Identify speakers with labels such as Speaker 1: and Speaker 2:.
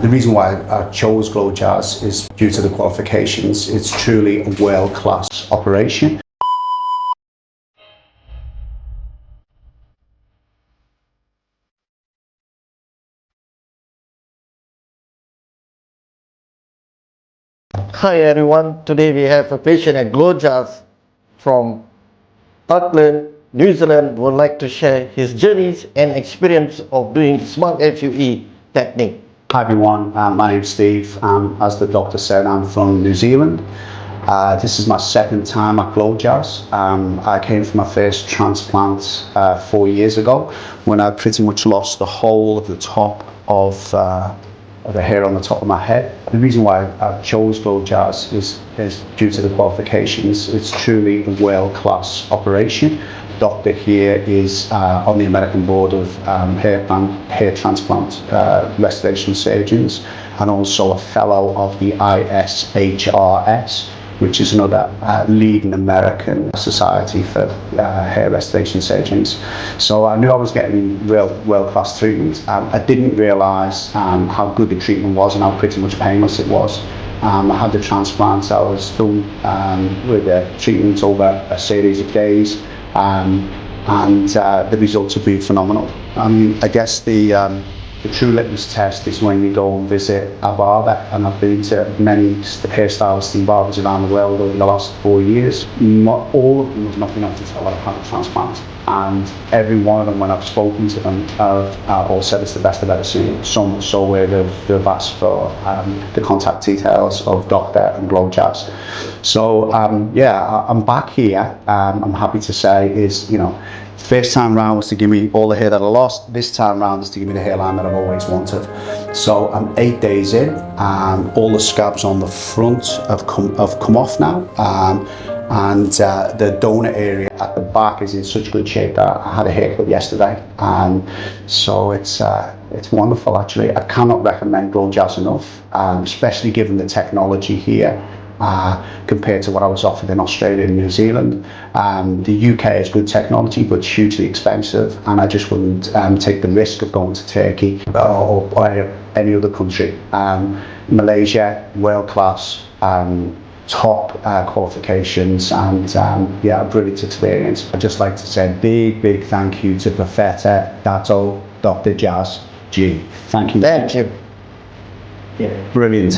Speaker 1: The reason why I chose GLOJAS is due to the qualifications. It's truly a world-class operation.
Speaker 2: Hi everyone, today we have a patient at GLOJAS from Auckland, New Zealand, would like to share his journeys and experience of doing SMART FUE technique.
Speaker 1: Hi everyone, my name's Steve. As the doctor said, I'm from New Zealand. This is my second time at GLOJAS. I came for my first transplant 4 years ago when I pretty much lost the whole of the top of the hair on the top of my head. The reason why I chose GLOJAS is due to the qualifications. It's truly a world-class operation. Doctor here is on the American Board of hair transplant restoration surgeons, and also a fellow of the ISHRS, which is another leading American society for hair restoration surgeons. So I knew I was getting world-class treatment. I didn't realise how good the treatment was and how pretty much painless it was. I had the transplant. I was done with the treatment over a series of days, and the results have been phenomenal. I guess the true litmus test is when you go and visit a barber, and I've been to many hairstylists and barbers around the world over the last 4 years. All of them have nothing else to tell I've had a transplant, and every one of them, when I've spoken to them, have all said it's the best I've ever seen. So much so where they've asked for the contact details of Doctor and GLOJAS. So yeah, I'm back here. I'm happy to say is, first time round was to give me all the hair that I lost. This time round is to give me the hairline that I've always wanted. So I'm 8 days in, and all the scabs on the front have come off now. And the donor area at the back is in such good shape that I had a haircut yesterday. So it's wonderful actually. I cannot recommend GLOJAS enough, especially given the technology here. Compared to what I was offered in Australia and New Zealand. The UK has good technology, but it's hugely expensive, and I just wouldn't take the risk of going to Turkey or any other country. Malaysia, world class, top qualifications, and yeah, a brilliant experience. I'd just like to say a big thank you to Professor Dato Dr. JasG. Thank you.
Speaker 2: Thank you.
Speaker 1: Yeah, brilliant.